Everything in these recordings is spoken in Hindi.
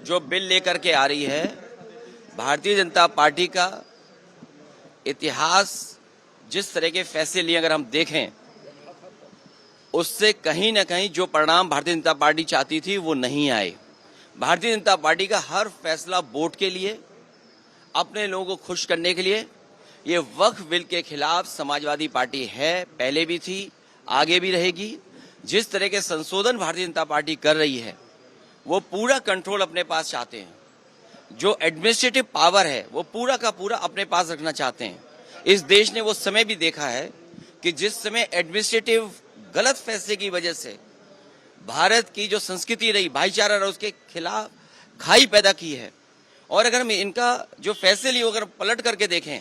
जो बिल लेकर के आ रही है, भारतीय जनता पार्टी का इतिहास जिस तरह के फैसले लिए अगर हम देखें, उससे कहीं ना कहीं जो परिणाम भारतीय जनता पार्टी चाहती थी वो नहीं आए। भारतीय जनता पार्टी का हर फैसला वोट के लिए, अपने लोगों को खुश करने के लिए। ये वक्फ बिल के खिलाफ समाजवादी पार्टी है, पहले भी थी, आगे भी रहेगी। जिस तरह के संशोधन भारतीय जनता पार्टी कर रही है, वो पूरा कंट्रोल अपने पास चाहते हैं। जो एडमिनिस्ट्रेटिव पावर है वो पूरा का पूरा अपने पास रखना चाहते हैं। इस देश ने वो समय भी देखा है कि जिस समय एडमिनिस्ट्रेटिव गलत फैसले की वजह से भारत की जो संस्कृति रही, भाईचारा रहा, उसके खिलाफ खाई पैदा की है। और अगर हम इनका जो फैसले लिए अगर पलट करके देखें,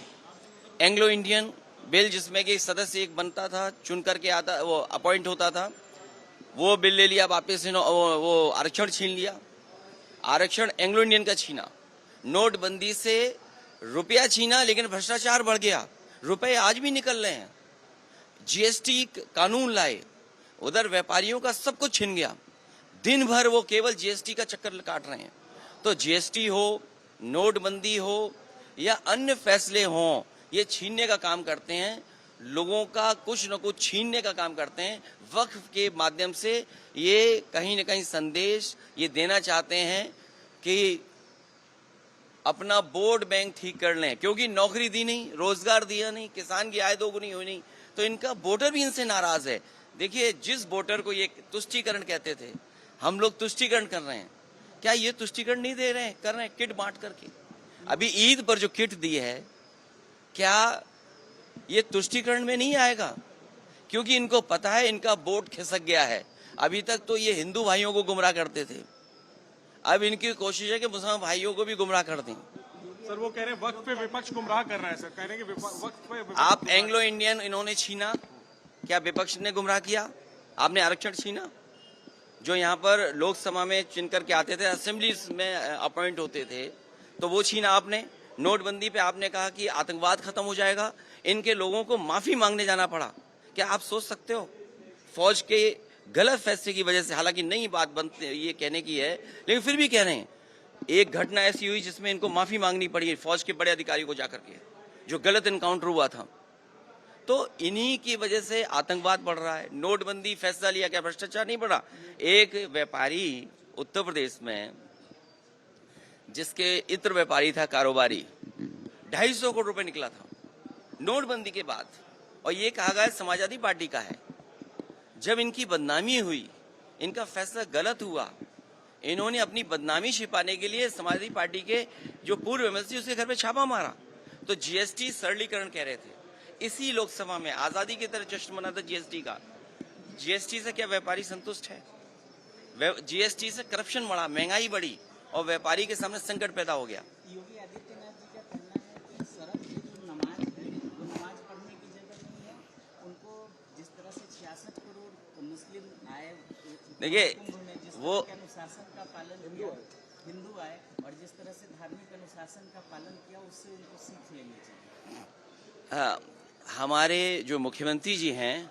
एंग्लो इंडियन बिल जिसमें कि सदस्य एक बनता था, चुन करके आता, वो अपॉइंट होता था, वो बिल ले लिया वापस, वो आरक्षण छीन लिया, आरक्षण एंग्लो इंडियन का छीना, नोटबंदी से रुपया छीना, लेकिन भ्रष्टाचार बढ़ गया, रुपए आज भी निकल रहे हैं। जीएसटी कानून लाए, उधर व्यापारियों का सब कुछ छिन गया, दिन भर वो केवल जीएसटी का चक्कर काट रहे हैं। तो जीएसटी हो, नोटबंदी हो या अन्य फैसले हों, ये छीनने का काम करते हैं, लोगों का कुछ न कुछ छीनने का काम करते हैं। वक्फ के माध्यम से ये कहीं न कहीं संदेश ये देना चाहते हैं कि अपना वोट बैंक ठीक कर लें, क्योंकि नौकरी दी नहीं, रोजगार दिया नहीं, किसान की आय दोगुनी हुई नहीं, तो इनका वोटर भी इनसे नाराज है। देखिए, जिस वोटर को ये तुष्टीकरण कहते थे, हम लोग तुष्टीकरण कर रहे हैं, क्या ये तुष्टीकरण नहीं दे रहे हैं, कर रहे हैं किट बांट करके। अभी ईद पर जो किट दी है, क्या ये तुष्टीकरण में नहीं आएगा? क्योंकि इनको पता है इनका वोट खिसक गया है। अभी तक तो ये हिंदू भाइयों को गुमराह करते थे, अब इनकी कोशिश है कि मुसलमान भाइयों को भी गुमराह कर दें। सर, वो कह रहे हैं वक्फ पे विपक्ष गुमराह कर रहा है। सर कह रहे हैं कि वक्फ पे आप एंग्लो इंडियन इन्होंने छीना, क्या विपक्ष ने गुमराह किया? आपने आरक्षण छीना, जो यहाँ पर लोकसभा में चुन करके आते थे, असेंबली में अपॉइंट होते थे, तो वो छीना आपने। नोटबंदी पे आपने कहा कि आतंकवाद खत्म हो जाएगा, इनके लोगों को माफी मांगने जाना पड़ा। क्या आप सोच सकते हो? फौज के गलत फैसले की वजह से, हालांकि नई बात बनती ये कहने की है, लेकिन फिर भी कह रहे हैं, एक घटना ऐसी हुई जिसमें इनको माफी मांगनी पड़ी फौज के बड़े अधिकारी को जाकर के, जो गलत इनकाउंटर हुआ था। तो इन्हीं की वजह से आतंकवाद बढ़ रहा है। नोटबंदी फैसला लिया, क्या भ्रष्टाचार नहीं बढ़ा? एक व्यापारी उत्तर प्रदेश में, जिसके इत्र व्यापारी था, कारोबारी, 250 करोड़ रुपए निकला था नोटबंदी के बाद, और ये कहा गया समाजवादी पार्टी का है। जब इनकी बदनामी हुई, इनका फैसला गलत हुआ, इन्होंने अपनी बदनामी छिपाने के लिए समाजवादी पार्टी के जो पूर्व एमएलसी उसके घर पे छापा मारा। तो जीएसटी सरलीकरण कह रहे थे, इसी लोकसभा में आजादी की तरह जश्न मना था जीएसटी का। जीएसटी से क्या व्यापारी संतुष्ट है? जीएसटी से करप्शन बढ़ा, महंगाई बढ़ी, और व्यापारी के सामने संकट पैदा हो गया। योगी आदित्यनाथ जी का कहना है कि शरद की जो नमाज है, वो नमाज पढ़ने की जगह नहीं है। उनको जिस तरह से 66 करोड़ मुस्लिम आए, देखिए वो अनुशासन का पालन किया, हिंदू आए, और जिस तरह से धार्मिक अनुशासन का पालन किया, उससे उनको सीख लेनी चाहिए। हाँ, हमारे जो मुख्यमंत्री जी हैं,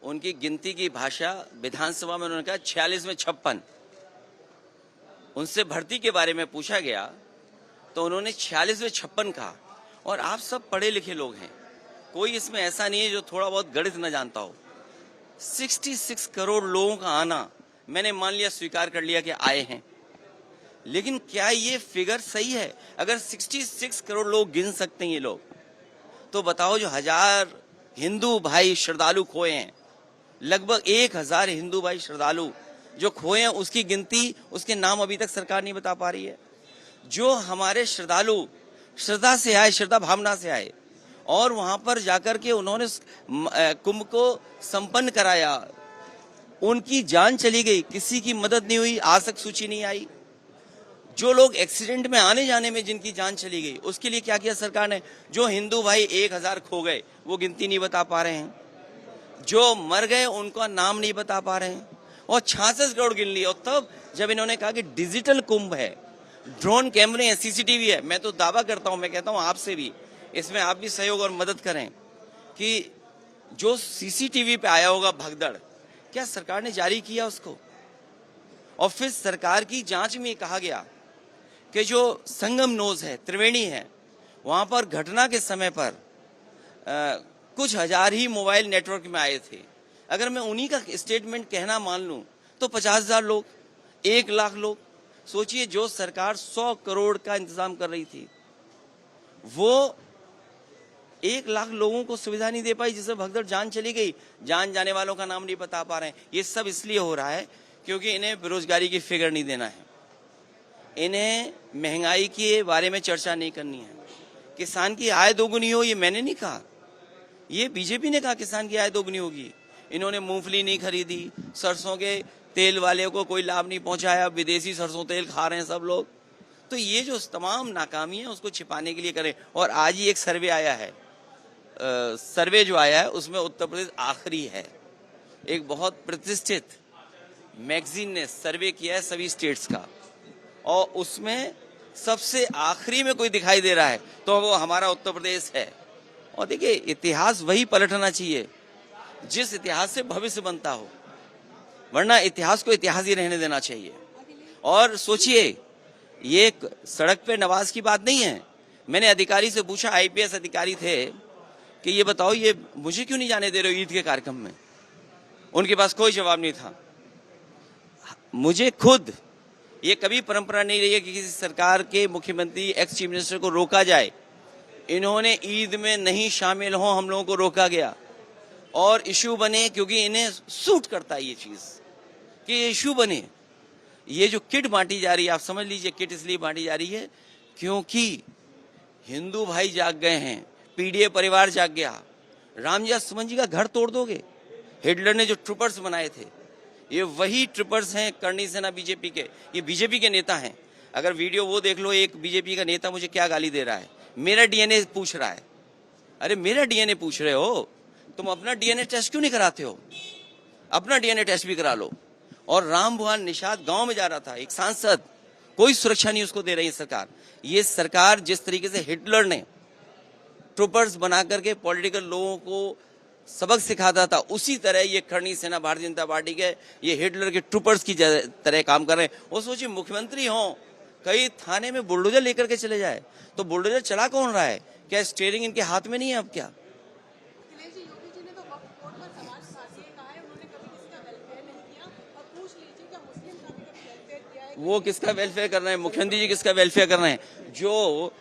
उनकी गिनती की भाषा विधानसभा में उन्होंने कहा 46 में 56। उनसे भर्ती के बारे में पूछा गया तो उन्होंने 46 में 56 कहा। और आप सब पढ़े लिखे लोग हैं, कोई इसमें ऐसा नहीं है जो थोड़ा बहुत गणित न जानता हो। 66 करोड़ लोगों का आना, मैंने मान लिया, स्वीकार कर लिया कि आए हैं, लेकिन क्या ये फिगर सही है? अगर 66 करोड़ लोग गिन सकते हैं ये लोग, तो बताओ जो 1000 हिंदू भाई श्रद्धालु खोए हैं, लगभग 1000 हिंदू भाई श्रद्धालु जो खोए हैं, उसकी गिनती, उसके नाम अभी तक सरकार नहीं बता पा रही है। जो हमारे श्रद्धालु श्रद्धा से आए, श्रद्धा भावना से आए, और वहां पर जाकर के उन्होंने कुंभ को संपन्न कराया, उनकी जान चली गई, किसी की मदद नहीं हुई, आज तक सूची नहीं आई। जो लोग एक्सीडेंट में आने जाने में जिनकी जान चली गई, उसके लिए क्या किया सरकार ने? जो हिंदू भाई 1000 खो गए, वो गिनती नहीं बता पा रहे हैं। जो मर गए उनका नाम नहीं बता पा रहे हैं, और 66 करोड़ गिन लिए। और तब जब इन्होंने कहा कि डिजिटल कुंभ है, ड्रोन कैमरे हैं, सीसीटीवी है, मैं तो दावा करता हूं, मैं कहता हूं आपसे भी, इसमें आप भी सहयोग और मदद करें कि जो सीसीटीवी पे आया होगा भगदड़, क्या सरकार ने जारी किया उसको? और फिर सरकार की जांच में कहा गया कि जो संगम नोज है, त्रिवेणी है, वहां पर घटना के समय पर कुछ हजार ही मोबाइल नेटवर्क में आए थे। अगर मैं उन्हीं का स्टेटमेंट कहना मान लूं तो 50,000 लोग, 1 लाख लोग। सोचिए, जो सरकार 100 करोड़ का इंतजाम कर रही थी, वो 1 लाख लोगों को सुविधा नहीं दे पाई, जिससे भगदड़ जान चली गई। जान जाने वालों का नाम नहीं बता पा रहे हैं। ये सब इसलिए हो रहा है क्योंकि इन्हें बेरोजगारी की फिगर नहीं देना है, इन्हें महंगाई के बारे में चर्चा नहीं करनी है। किसान की आय दोगुनी हो, ये मैंने नहीं कहा, ये बीजेपी ने कहा किसान की आय दोगुनी होगी। इन्होंने मूंगफली नहीं खरीदी, सरसों के तेल वाले को कोई लाभ नहीं पहुंचाया, विदेशी सरसों तेल खा रहे हैं सब लोग। तो ये जो तमाम नाकामी है उसको छिपाने के लिए करें। और आज ही एक सर्वे आया है, सर्वे जो आया है उसमें उत्तर प्रदेश आखिरी है। एक बहुत प्रतिष्ठित मैगजीन ने सर्वे किया है सभी स्टेट्स का, और उसमें सबसे आखिरी में कोई दिखाई दे रहा है तो वो हमारा उत्तर प्रदेश है। और देखिए, इतिहास वही पलटना चाहिए जिस इतिहास से भविष्य बनता हो, वरना इतिहास को इतिहास ही रहने देना चाहिए। और सोचिए, ये सड़क पे नवाज की बात नहीं है। मैंने अधिकारी से पूछा, आईपीएस अधिकारी थे, कि ये बताओ, ये मुझे क्यों नहीं जाने दे रहे हो ईद के कार्यक्रम में? उनके पास कोई जवाब नहीं था। मुझे खुद ये कभी परंपरा नहीं रही है कि किसी सरकार के मुख्यमंत्री, एक्स चीफ मिनिस्टर को रोका जाए। इन्होंने ईद में नहीं शामिल हो, हम लोगों को रोका गया और इशू बने, क्योंकि इन्हें सूट करता है ये चीज कि ये इशू बने। ये जो किट बांटी जा रही है, आप समझ लीजिए, किट इसलिए बांटी जा रही है क्योंकि हिंदू भाई जाग गए हैं, पीडीए परिवार जाग गया। रामजी सुमन जी का घर तोड़ दोगे? हिटलर ने जो ट्रूपर्स बनाए थे, ये वही ट्रूपर्स हैं करनी सेना बीजेपी के, ये बीजेपी के नेता हैं। अगर वीडियो वो देख लो, एक बीजेपी का नेता मुझे क्या गाली दे रहा है, मेरा डीएनए पूछ रहा है। अरे मेरा डीएनए पूछ रहे हो, तुम अपना डीएनए टेस्ट क्यों नहीं कराते हो? अपना डीएनए टेस्ट भी करा लो। और राम भुआन निषाद गांव में जा रहा था, एक सांसद, कोई सुरक्षा नहीं उसको दे रही है सरकार। ये सरकार जिस तरीके से हिटलर ने ट्रूपर्स बना करके पॉलिटिकल लोगों को सबक सिखाता था, उसी तरह ये करनी सेना भारतीय जनता पार्टी के ये हिटलर के ट्रूपर्स की तरह काम कर रहे हैं। वो सोचिए, मुख्यमंत्री हों, कई थाने में बुलडोजर लेकर के चले जाए, तो बुलडोजर चला कौन रहा है? क्या स्टीयरिंग इनके हाथ में नहीं है अब क्या? वो किसका वेलफेयर कर रहे हैं? मुख्यमंत्री जी किसका वेलफेयर कर रहे हैं? जो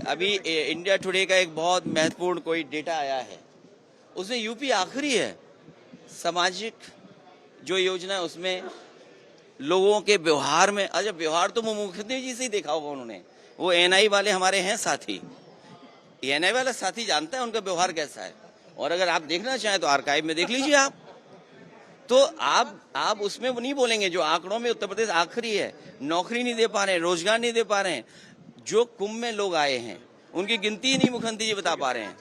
अभी इंडिया टुडे का एक बहुत महत्वपूर्ण कोई डेटा आया है, उसमें यूपी आखिरी है। सामाजिक जो योजना है उसमें लोगों के व्यवहार में, अच्छा व्यवहार तो मुख्यमंत्री जी से ही देखा होगा उन्होंने। वो एनआई वाले हमारे हैं साथी, एनआई वाला साथी जानता है उनका व्यवहार कैसा है। और अगर आप देखना चाहें तो आर्काइव में देख लीजिए आप। तो आप उसमें वो नहीं बोलेंगे, जो आंकड़ों में उत्तर प्रदेश आखिरी है, नौकरी नहीं दे पा रहे हैं, रोजगार नहीं दे पा रहे हैं। जो कुंभ में लोग आए हैं उनकी गिनती नहीं मुख्यमंत्री जी बता पा रहे हैं।